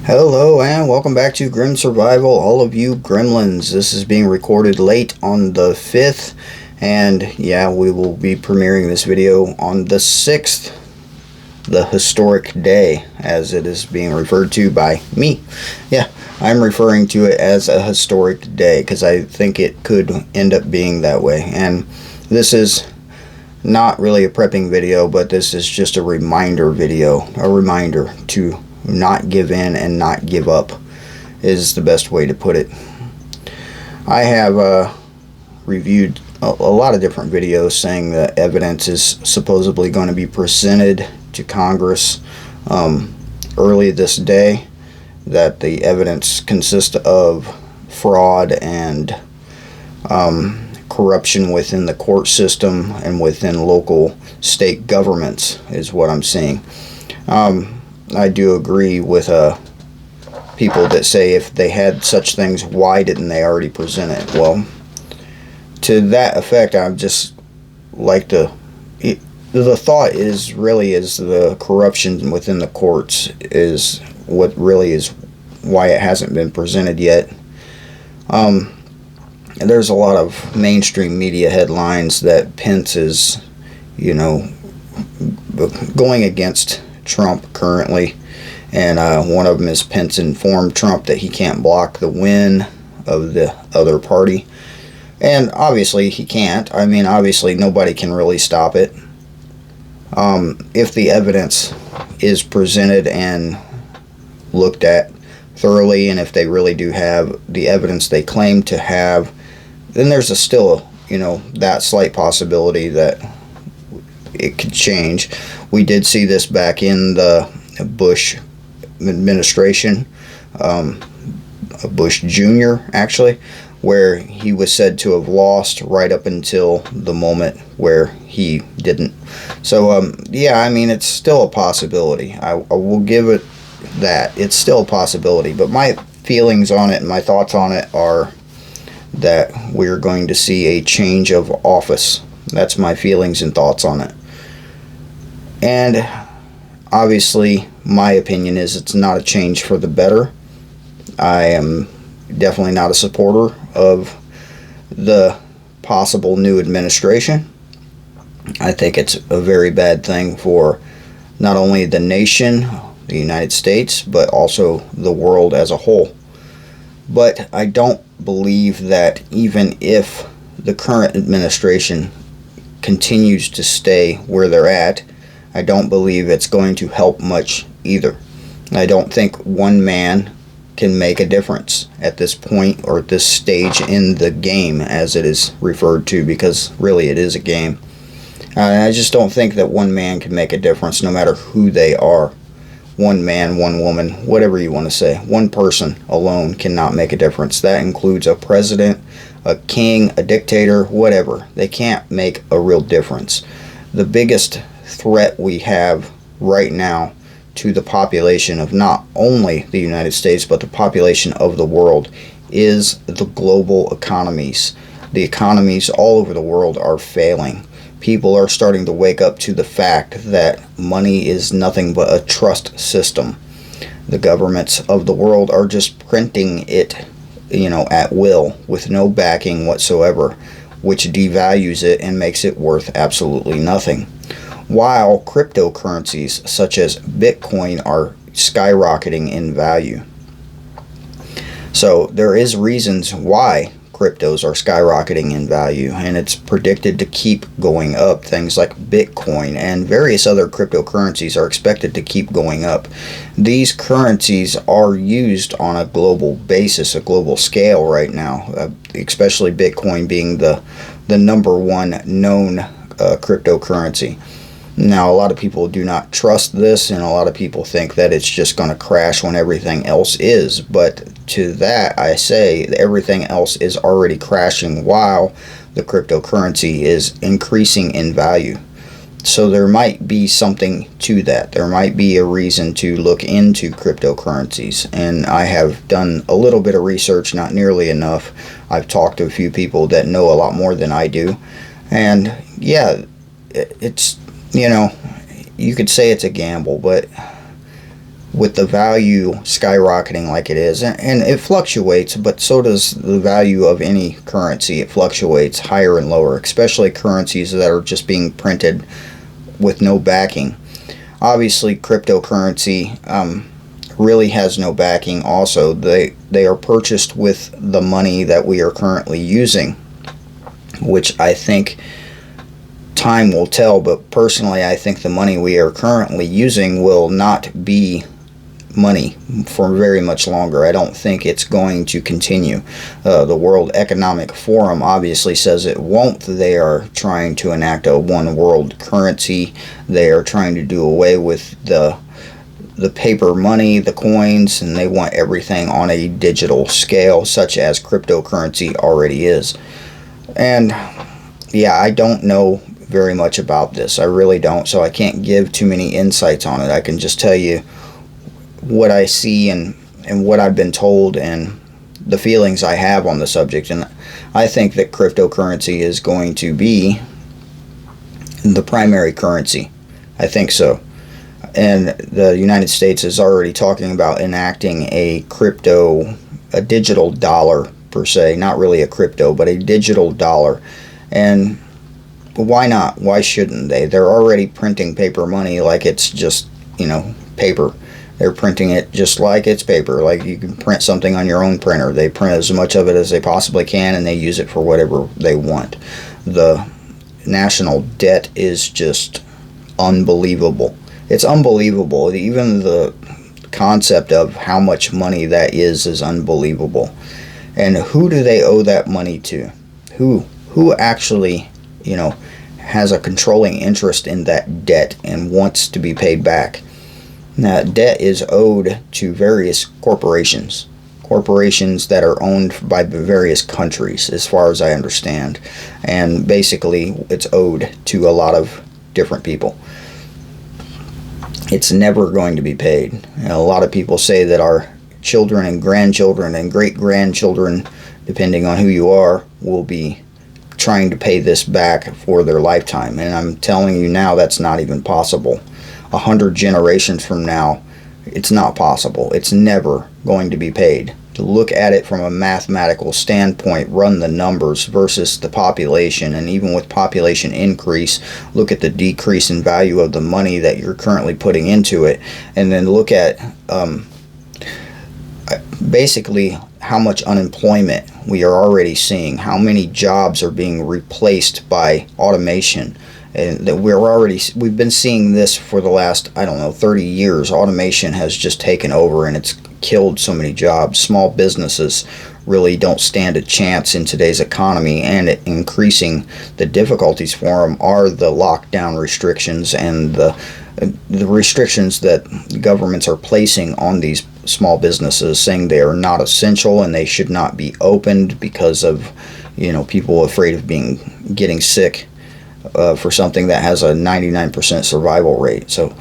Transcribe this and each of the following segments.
Hello and welcome back to Grim Survival, all of you gremlins. This is being recorded late on the 5th, and yeah, we will be premiering this video on the 6th, the historic day, as it is being referred to by me. Yeah, I'm referring to it as a historic day because I think it could end up being that way. And this is not really a prepping video, but this is just a reminder video, a reminder to not give in and not give up is the best way to put it. I have reviewed a lot of different videos saying that evidence is supposedly going to be presented to Congress early this day, that the evidence consists of fraud and corruption within the court system and within local state governments is what I'm seeing. I do agree with people that say if they had such things, why didn't they already present it? Well, to that effect, I just like to... The thought is really is the corruption within the courts is what really is why it hasn't been presented yet. There's a lot of mainstream media headlines that Pence is, going against Trump currently, and one of them is Pence informed Trump that he can't block the win of the other party, and obviously he can't. I mean, obviously nobody can really stop it. If the evidence is presented and looked at thoroughly, and if they really do have the evidence they claim to have, then there's still that slight possibility that it could change. We did see this back in the Bush administration, Bush Jr. actually, where he was said to have lost right up until the moment where he didn't. So yeah, I mean, it's still a possibility. I will give it that. It's still a possibility, but my feelings on it and my thoughts on it are that we're going to see a change of office. That's my feelings and thoughts on it. And obviously, my opinion is it's not a change for the better. I am definitely not a supporter of the possible new administration. I think it's a very bad thing for not only the nation, the United States, but also the world as a whole. But I don't believe that even if the current administration continues to stay where they're at, I don't believe it's going to help much either. I don't think one man can make a difference at this point or at this stage in the game, as it is referred to, because really it is a game. I just don't think that one man can make a difference, no matter who they are. One man, one woman, whatever you want to say. One person alone cannot make a difference. That includes a president, a king, a dictator, whatever. They can't make a real difference. The biggest threat we have right now to the population of not only the United States, but the population of the world is the global economies. The economies all over the world are failing. People are starting to wake up to the fact that money is nothing but a trust system. The governments of the world are just printing it, at will, with no backing whatsoever, which devalues it and makes it worth absolutely nothing. While cryptocurrencies such as Bitcoin are skyrocketing in value. So there is reasons why cryptos are skyrocketing in value, and it's predicted to keep going up. Things like Bitcoin and various other cryptocurrencies are expected to keep going up. These currencies are used on a global basis, a global scale right now, especially Bitcoin being the number one known cryptocurrency. Now, a lot of people do not trust this, and a lot of people think that it's just going to crash when everything else is. But to that, I say that everything else is already crashing while the cryptocurrency is increasing in value. So there might be something to that. There might be a reason to look into cryptocurrencies. And I have done a little bit of research, not nearly enough. I've talked to a few people that know a lot more than I do. And yeah, it's... you could say it's a gamble, but with the value skyrocketing like it is, and it fluctuates, but so does the value of any currency. It fluctuates higher and lower, especially currencies that are just being printed with no backing. Obviously, cryptocurrency really has no backing. Also, they are purchased with the money that we are currently using, which I think time will tell, but personally I think the money we are currently using will not be money for very much longer. I don't think it's going to continue. The World Economic Forum obviously says it won't. They are trying to enact a one world currency. They are trying to do away with the paper money, the coins, and they want everything on a digital scale, such as cryptocurrency already is. And yeah, I don't know very much about this. I really don't, so I can't give too many insights on it. I can just tell you what I see and what I've been told and the feelings I have on the subject. And I think that cryptocurrency is going to be the primary currency. I think so. And the United States is already talking about enacting a digital dollar per se, not really a crypto, but a digital dollar. And why not? Why shouldn't they? They're already printing paper money like it's just, paper. They're printing it just like it's paper. Like you can print something on your own printer. They print as much of it as they possibly can, and they use it for whatever they want. The national debt is just unbelievable. It's unbelievable. Even the concept of how much money that is unbelievable. And who do they owe that money to? Who actually, has a controlling interest in that debt and wants to be paid back? Now, debt is owed to various corporations that are owned by various countries, as far as I understand. And basically, it's owed to a lot of different people. It's never going to be paid. A lot of people say that our children and grandchildren and great-grandchildren, depending on who you are, will be trying to pay this back for their lifetime. And I'm telling you now, that's not even possible. 100 generations from now, it's not possible. It's never going to be paid. To look at it from a mathematical standpoint, run the numbers versus the population, and even with population increase, look at the decrease in value of the money that you're currently putting into it, and then look at basically how much unemployment we are already seeing, how many jobs are being replaced by automation. And that we've been seeing this for the last, 30 years. Automation has just taken over, and it's killed so many jobs. Small businesses really don't stand a chance in today's economy, and increasing the difficulties for them are the lockdown restrictions and the restrictions that governments are placing on these small businesses, saying they are not essential and they should not be opened because of people afraid of getting sick for something that has a 99% survival rate. So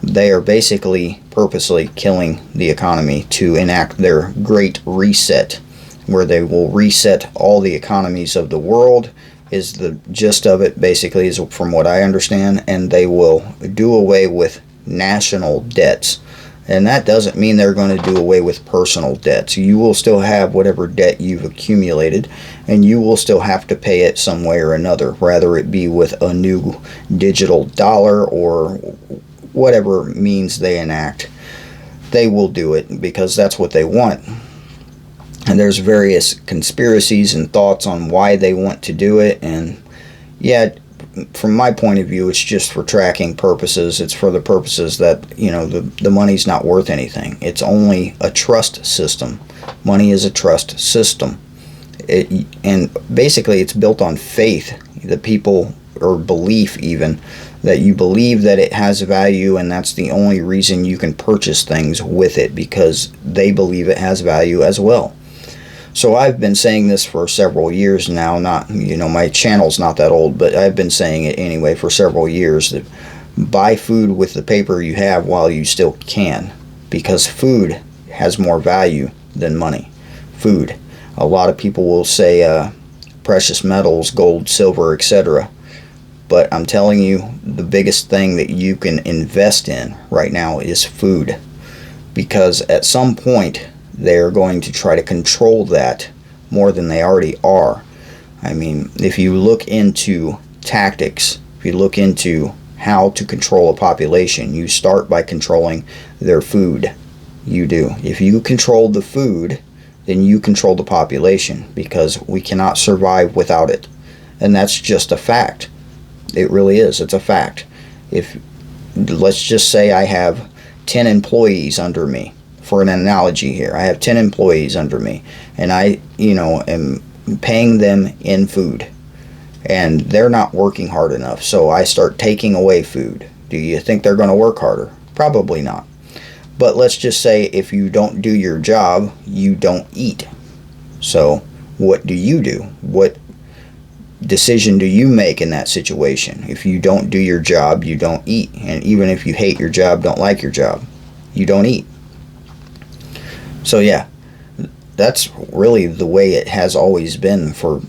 they are basically purposely killing the economy to enact their great reset, where they will reset all the economies of the world, is the gist of it, basically, is from what I understand. And they will do away with national debts. And that doesn't mean they're going to do away with personal debts. You will still have whatever debt you've accumulated, and you will still have to pay it some way or another, whether it be with a new digital dollar or whatever means they enact. They will do it because that's what they want. And there's various conspiracies and thoughts on why they want to do it. And yeah, from my point of view, it's just for tracking purposes. It's for the purposes that, the money's not worth anything. It's only a trust system. Money is a trust system. And basically it's built on faith. The people, or belief even, that you believe that it has value, and that's the only reason you can purchase things with it, because they believe it has value as well. So I've been saying this for several years now. My channel's not that old, but I've been saying it anyway for several years, that buy food with the paper you have while you still can, because food has more value than money. Food. A lot of people will say precious metals, gold, silver, etc. But I'm telling you, the biggest thing that you can invest in right now is food. because at some point they're going to try to control that more than they already are. I mean, if you look into tactics, if you look into how to control a population, you start by controlling their food. You do. If you control the food, then you control the population, because we cannot survive without it. And that's just a fact. It really is. It's a fact. If, let's just say I have 10 employees under me, for an analogy here. I have 10 employees under me, and I, am paying them in food, and they're not working hard enough, so I start taking away food. Do you think they're going to work harder? Probably not. But let's just say if you don't do your job, you don't eat. So what do? What decision do you make in that situation? If you don't do your job, you don't eat. And even if you hate your job, don't like your job, you don't eat. So yeah, that's really the way it has always been for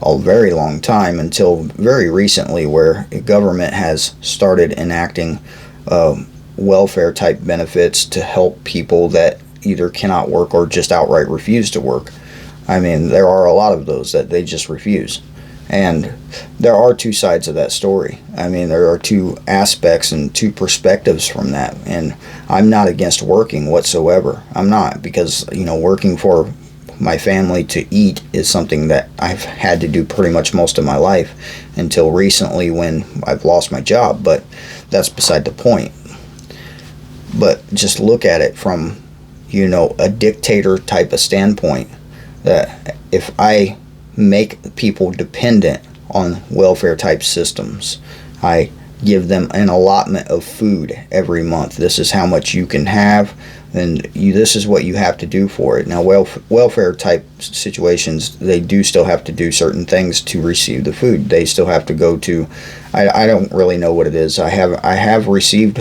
a very long time, until very recently, where the government has started enacting welfare type benefits to help people that either cannot work or just outright refuse to work. I mean, there are a lot of those that they just refuse. And there are two sides of that story. I mean, there are two aspects and two perspectives from that. And I'm not against working whatsoever. I'm not, because, working for my family to eat is something that I've had to do pretty much most of my life, until recently when I've lost my job. But that's beside the point. But just look at it from, a dictator type of standpoint, that if I make people dependent on welfare type systems, I give them an allotment of food every month. This is how much you can have, and this is what you have to do for it. Now, welfare type situations, they do still have to do certain things to receive the food. They still have to go to, I don't really know what it is. I have received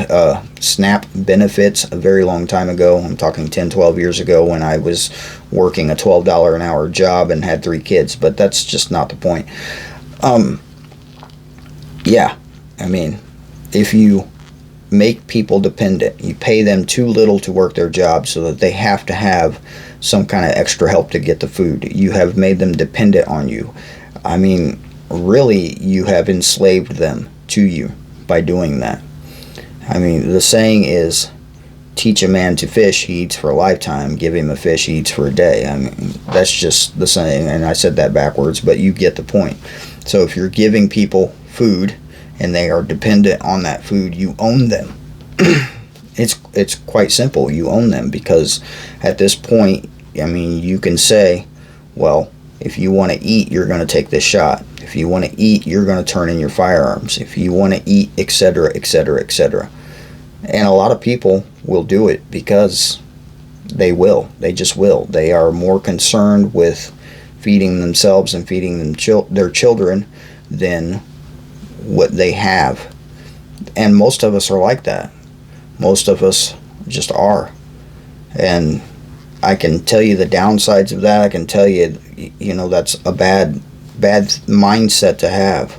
SNAP benefits a very long time ago. I'm talking 10, 12 years ago, when I was working a $12 an hour job and had 3 kids, but that's just not the point. Yeah, I mean, if you make people dependent, you pay them too little to work their job, so that they have to have some kind of extra help to get the food. You have made them dependent on you. I mean, really, you have enslaved them to you by doing that. I mean, the saying is, teach a man to fish, he eats for a lifetime. Give him a fish, he eats for a day. I mean, that's just the saying, and I said that backwards, but you get the point. So if you're giving people food and they are dependent on that food, you own them. It's quite simple. You own them, because at this point, I mean, you can say, well, if you want to eat, you're going to take this shot. If you want to eat, you're going to turn in your firearms. If you want to eat, etc., etc., etc. And a lot of people will do it because they will. They just will. They are more concerned with feeding themselves and feeding their children than what they have. And most of us are like that. Most of us just are. And I can tell you the downsides of that. I can tell you, that's a bad mindset to have.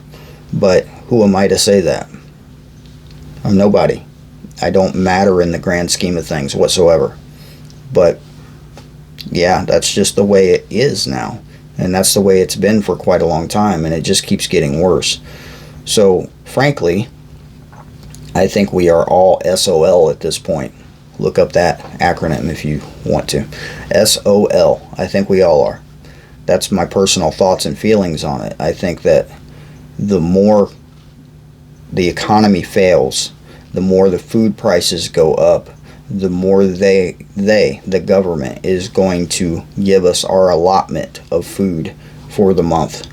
But who am I to say that? I'm nobody. I don't matter in the grand scheme of things whatsoever. But yeah, that's just the way it is now. And that's the way it's been for quite a long time. And it just keeps getting worse. So, frankly, I think we are all SOL at this point. Look up that acronym if you want to. SOL. I think we all are. That's my personal thoughts and feelings on it. I think that the more the economy fails, the more the food prices go up, the more the government is going to give us our allotment of food for the month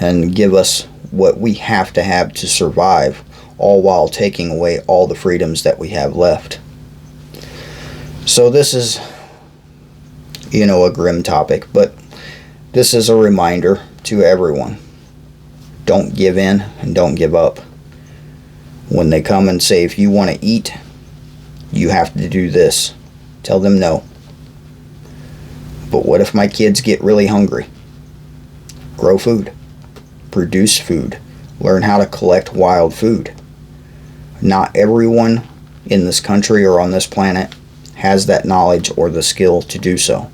and give us what we have to survive, all while taking away all the freedoms that we have left. So this is, a grim topic, but this is a reminder to everyone. Don't give in and don't give up. When they come and say, if you want to eat, you have to do this, tell them no. But what if my kids get really hungry? Grow food. Produce food. Learn how to collect wild food. Not everyone in this country or on this planet has that knowledge or the skill to do so.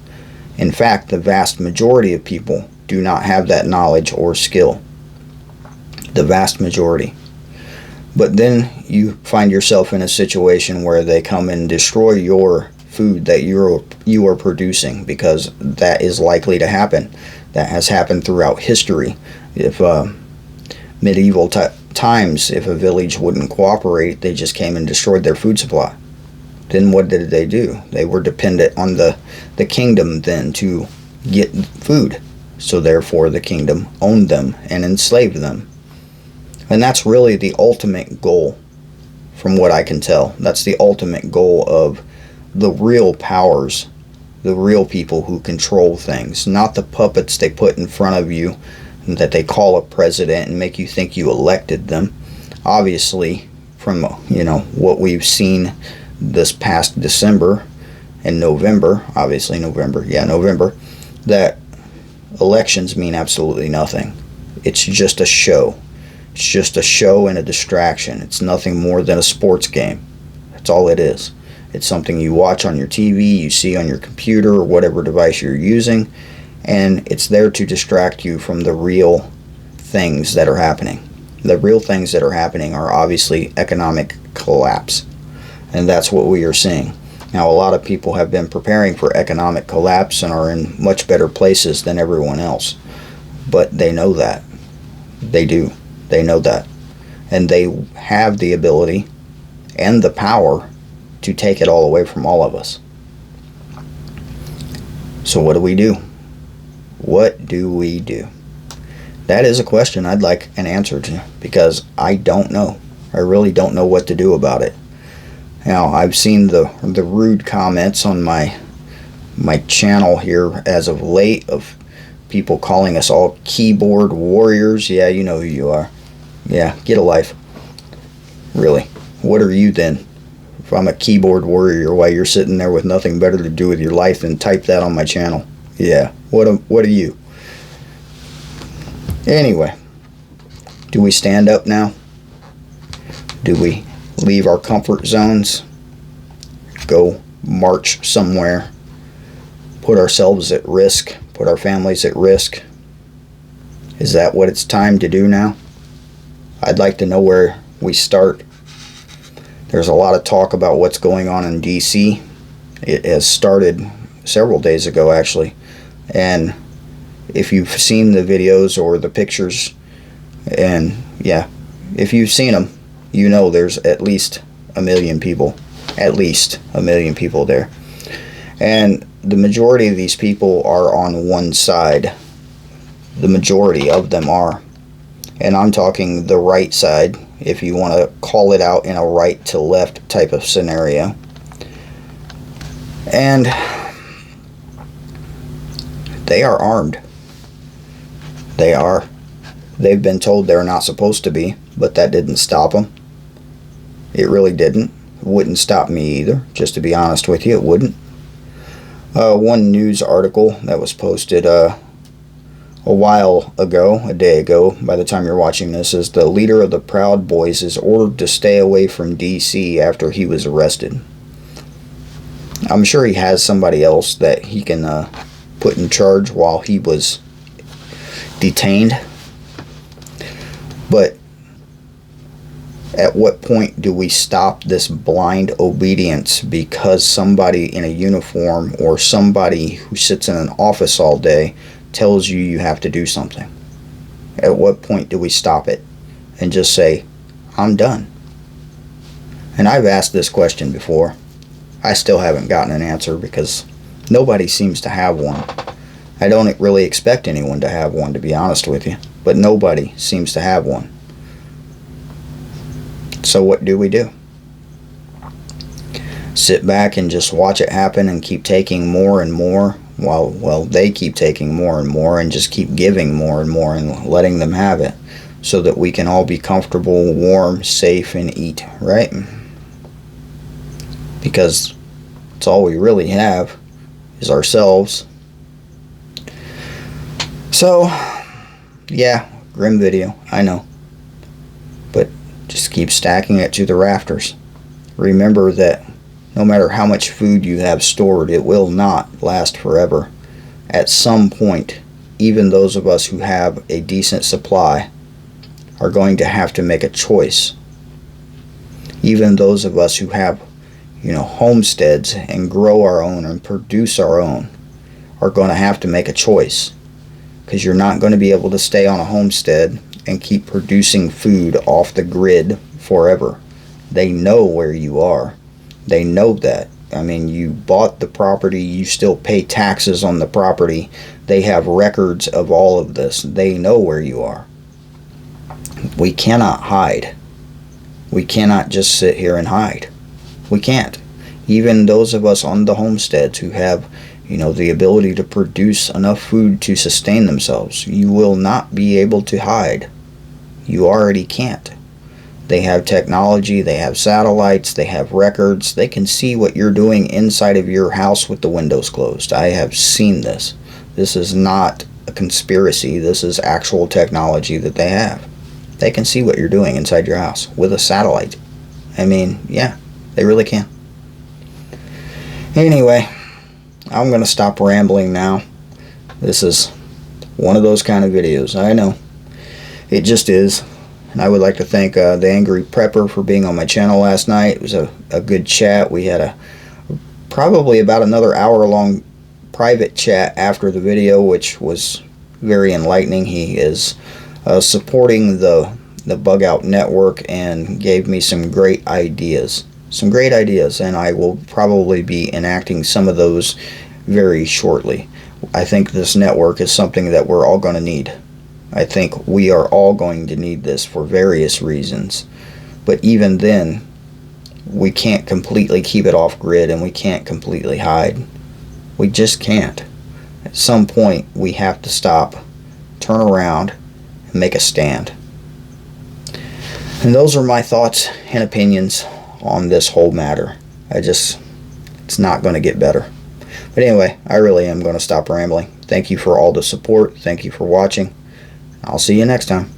In fact, the vast majority of people do not have that knowledge or skill. The vast majority. But then you find yourself in a situation where they come and destroy your food that you are producing, because that is likely to happen. That has happened throughout history. If medieval times, if a village wouldn't cooperate, they just came and destroyed their food supply. Then what did they do? They were dependent on the kingdom then to get food. So therefore the kingdom owned them and enslaved them. And that's really the ultimate goal, from what I can tell. That's the ultimate goal of the real powers, the real people who control things, not the puppets they put in front of you that they call a president and make you think you elected them. Obviously, from what we've seen this past December and November, November, that elections mean absolutely nothing. It's just a show. It's just a show and a distraction. It's nothing more than a sports game. That's all it is. It's something you watch on your TV, you see on your computer, or whatever device you're using, and it's there to distract you from the real things that are happening. The real things that are happening are obviously economic collapse, and that's what we are seeing. Now, a lot of people have been preparing for economic collapse and are in much better places than everyone else, but they know that. They do. They know that. And they have the ability and the power to take it all away from all of us. So what do we do? What do we do? That is a question I'd like an answer to, because I don't know. I really don't know what to do about it. Now, I've seen the rude comments on my channel here as of late of people calling us all keyboard warriors. Yeah, you know who you are. Yeah, get a life. Really. What are you then? If I'm a keyboard warrior, why you're sitting there with nothing better to do with your life than type that on my channel? Yeah, what are you? Anyway, do we stand up now? Do we leave our comfort zones? Go march somewhere? Put ourselves at risk? Put our families at risk? Is that what it's time to do now? I'd like to know where we start. There's a lot of talk about what's going on in DC. It has started several days ago, actually. And if you've seen the videos or the pictures, and yeah, if you've seen them, you know there's at least 1 million people. At least 1 million people there. And the majority of these people are on one side. The majority of them are. And I'm talking the right side, if you want to call it out in a right to left type of scenario. And they are armed. They are. They've been told they're not supposed to be, but that didn't stop them. It really didn't. It wouldn't stop me either, just to be honest with you, it wouldn't. One news article that was posted a while ago, a day ago, by the time you're watching this, is the leader of the Proud Boys is ordered to stay away from DC after he was arrested. I'm sure he has somebody else that he can put in charge while he was detained. But at what point do we stop this blind obedience because somebody in a uniform or somebody who sits in an office all day tells you you have to do something? At what point do we stop it and just say, I'm done? And I've asked this question before. I still haven't gotten an answer because nobody seems to have one. I don't really expect anyone to have one, to be honest with you, but nobody seems to have one. So what do we do? Sit back and just watch it happen and keep taking more and more while they keep taking more and more and just keep giving more and more and letting them have it so that we can all be comfortable, warm, safe, and eat, right? Because it's all we really have is ourselves. So, yeah, grim video, I know. But just keep stacking it to the rafters. Remember that No matter how much food you have stored, it will not last forever. At some point, even those of us who have a decent supply are going to have to make a choice. Even those of us who have, homesteads and grow our own and produce our own are going to have to make a choice, because you're not going to be able to stay on a homestead and keep producing food off the grid forever. They know where you are. They know that. I mean, you bought the property, you still pay taxes on the property. They have records of all of this. They know where you are. We cannot hide. We cannot just sit here and hide. We can't. Even those of us on the homesteads who have, the ability to produce enough food to sustain themselves, you will not be able to hide. You already can't. They have technology, they have satellites, they have records. They can see what you're doing inside of your house with the windows closed. I have seen this. This is not a conspiracy. This is actual technology that they have. They can see what you're doing inside your house with a satellite. I mean, yeah, they really can. Anyway, I'm going to stop rambling now. This is one of those kind of videos. I know. It just is. And I would like to thank the Angry Prepper for being on my channel last night. It was a good chat. We had probably about another hour-long private chat after the video, which was very enlightening. He is supporting the Bug Out Network and gave me some great ideas. And I will probably be enacting some of those very shortly. I think this network is something that we're all going to need. I think we are all going to need this for various reasons. But even then, we can't completely keep it off grid, and we can't completely hide. We just can't. At some point, we have to stop, turn around, and make a stand. And those are my thoughts and opinions on this whole matter. It's not going to get better. But anyway, I really am going to stop rambling. Thank you for all the support. Thank you for watching. I'll see you next time.